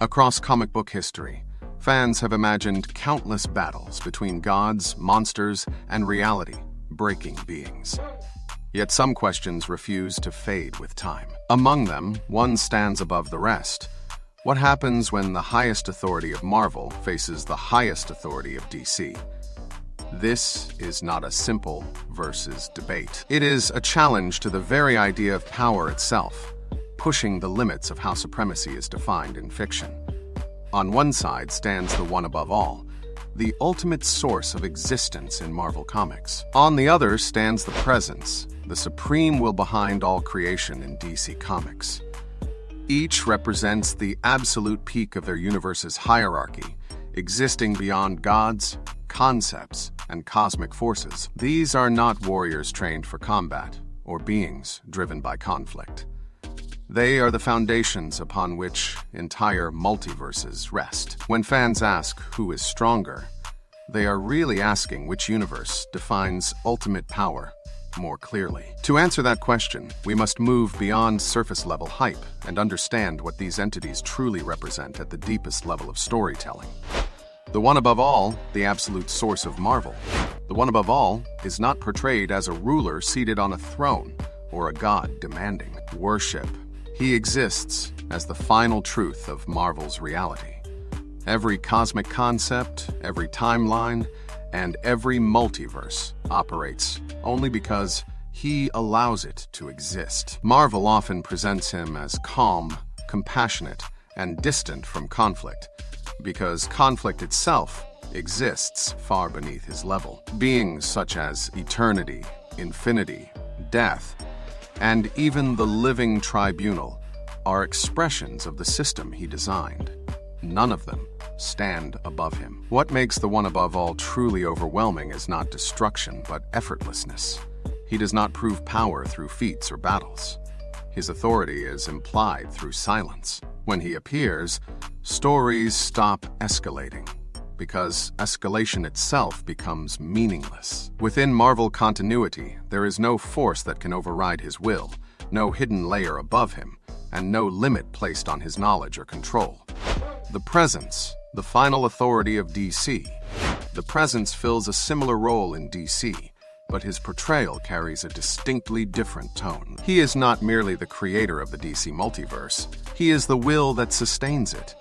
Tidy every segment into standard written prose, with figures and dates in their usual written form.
Across comic book history, fans have imagined countless battles between gods, monsters, and reality-breaking beings. Yet some questions refuse to fade with time. Among them, one stands above the rest. What happens when the highest authority of Marvel faces the highest authority of DC? This is not a simple versus debate. It is a challenge to the very idea of power itself, pushing the limits of how supremacy is defined in fiction. On one side stands the one above all, the ultimate source of existence in Marvel Comics. On the other stands the presence, the supreme will behind all creation in DC Comics. Each represents the absolute peak of their universe's hierarchy, existing beyond gods, concepts, and cosmic forces. These are not warriors trained for combat, or beings driven by conflict. They are the foundations upon which entire multiverses rest. When fans ask who is stronger, they are really asking which universe defines ultimate power more clearly. To answer that question, we must move beyond surface-level hype and understand what these entities truly represent at the deepest level of storytelling. The one above all, the absolute source of Marvel. The one above all is not portrayed as a ruler seated on a throne or a god demanding worship. He exists as the final truth of Marvel's reality. Every cosmic concept, every timeline, and every multiverse operates only because he allows it to exist. Marvel often presents him as calm, compassionate, and distant from conflict, because conflict itself exists far beneath his level. Beings such as eternity, infinity, death, and even the living tribunal are expressions of the system he designed. None of them stand above him. What makes the one above all truly overwhelming is not destruction, but effortlessness. He does not prove power through feats or battles. His authority is implied through silence. When he appears, stories stop escalating, because escalation itself becomes meaningless. Within Marvel continuity, there is no force that can override his will, no hidden layer above him, and no limit placed on his knowledge or control. The Presence, the final authority of DC. The Presence fills a similar role in DC, but his portrayal carries a distinctly different tone. He is not merely the creator of the DC multiverse, he is the will that sustains it.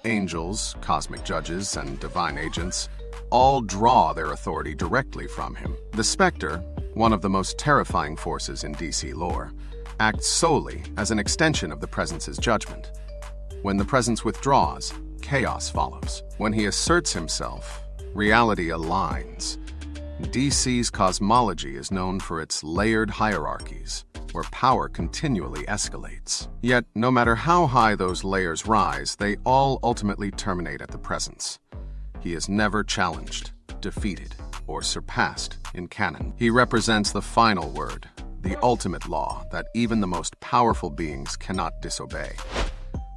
Angels, cosmic judges, and divine agents all draw their authority directly from him. The Spectre, one of the most terrifying forces in DC lore, acts solely as an extension of the Presence's judgment. When the Presence withdraws, chaos follows. When he asserts himself, reality aligns. DC's cosmology is known for its layered hierarchies, where power continually escalates. Yet, no matter how high those layers rise, they all ultimately terminate at the Presence. He is never challenged, defeated, or surpassed in canon. He represents the final word, the ultimate law that even the most powerful beings cannot disobey.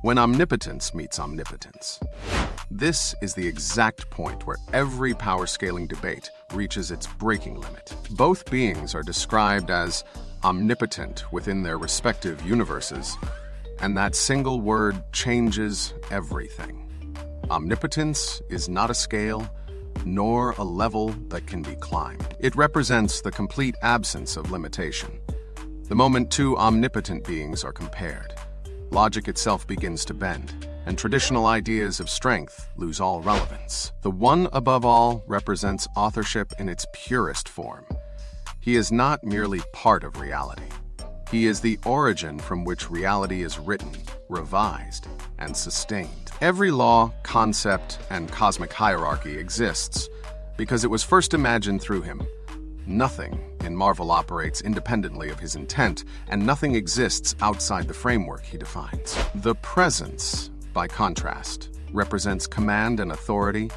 When omnipotence meets omnipotence. This is the exact point where every power-scaling debate reaches its breaking limit. Both beings are described as omnipotent within their respective universes, and that single word changes everything. Omnipotence is not a scale, nor a level that can be climbed. It represents the complete absence of limitation. The moment two omnipotent beings are compared, logic itself begins to bend, and traditional ideas of strength lose all relevance. The one above all represents authorship in its purest form. He is not merely part of reality. He is the origin from which reality is written, revised, and sustained. Every law, concept, and cosmic hierarchy exists because it was first imagined through him. Nothing in Marvel operates independently of his intent, and nothing exists outside the framework he defines. The Presence, by contrast, represents command and authority.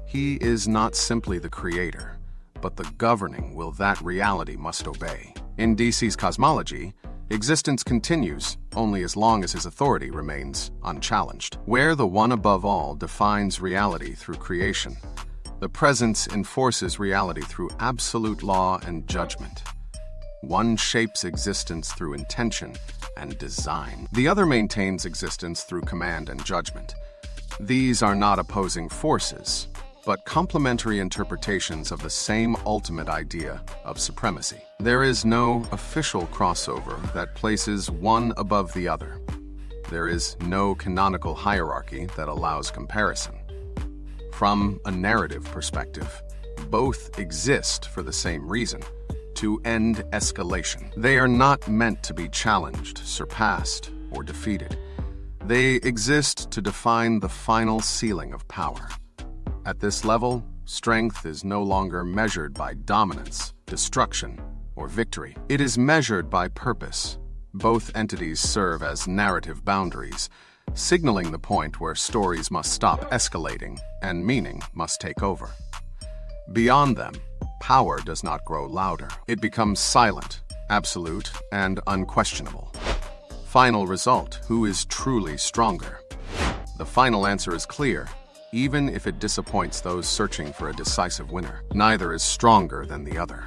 He is not simply the creator, but the governing will that reality must obey. In DC's cosmology, existence continues only as long as his authority remains unchallenged. Where the one above all defines reality through creation, the Presence enforces reality through absolute law and judgment. One shapes existence through intention and design. The other maintains existence through command and judgment. These are not opposing forces, but complementary interpretations of the same ultimate idea of supremacy. There is no official crossover that places one above the other. There is no canonical hierarchy that allows comparison. From a narrative perspective, both exist for the same reason: to end escalation. They are not meant to be challenged, surpassed, or defeated. They exist to define the final ceiling of power. At this level, strength is no longer measured by dominance, destruction, or victory. It is measured by purpose. Both entities serve as narrative boundaries, signaling the point where stories must stop escalating and meaning must take over. Beyond them, power does not grow louder. It becomes silent, absolute, and unquestionable. Final result: who is truly stronger? The final answer is clear, even if it disappoints those searching for a decisive winner. Neither is stronger than the other.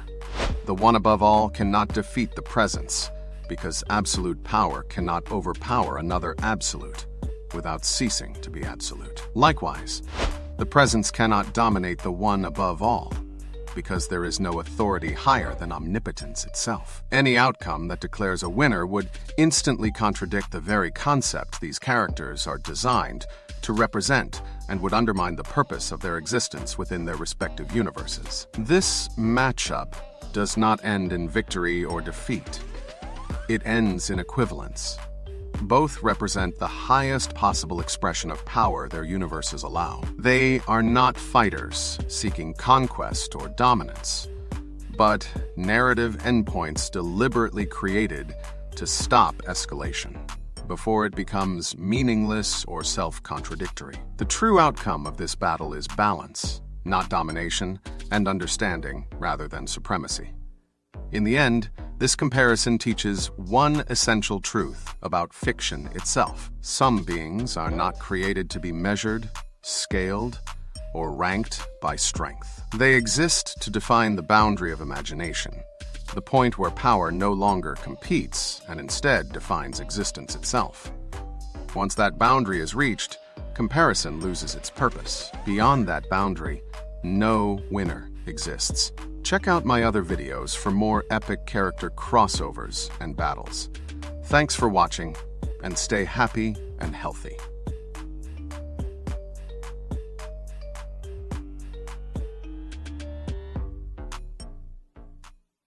The one above all cannot defeat the presence, because absolute power cannot overpower another absolute without ceasing to be absolute. Likewise, the presence cannot dominate the one above all, because there is no authority higher than omnipotence itself. Any outcome that declares a winner would instantly contradict the very concept these characters are designed to represent and would undermine the purpose of their existence within their respective universes. This matchup does not end in victory or defeat. It ends in equivalence. Both represent the highest possible expression of power their universes allow. They are not fighters seeking conquest or dominance, but narrative endpoints deliberately created to stop escalation before it becomes meaningless or self-contradictory. The true outcome of this battle is balance, not domination, and understanding rather than supremacy. In the end, this comparison teaches one essential truth about fiction itself. Some beings are not created to be measured, scaled, or ranked by strength. They exist to define the boundary of imagination, the point where power no longer competes and instead defines existence itself. Once that boundary is reached, comparison loses its purpose. Beyond that boundary, no winner exists. Check out my other videos for more epic character crossovers and battles. Thanks for watching, and stay happy and healthy.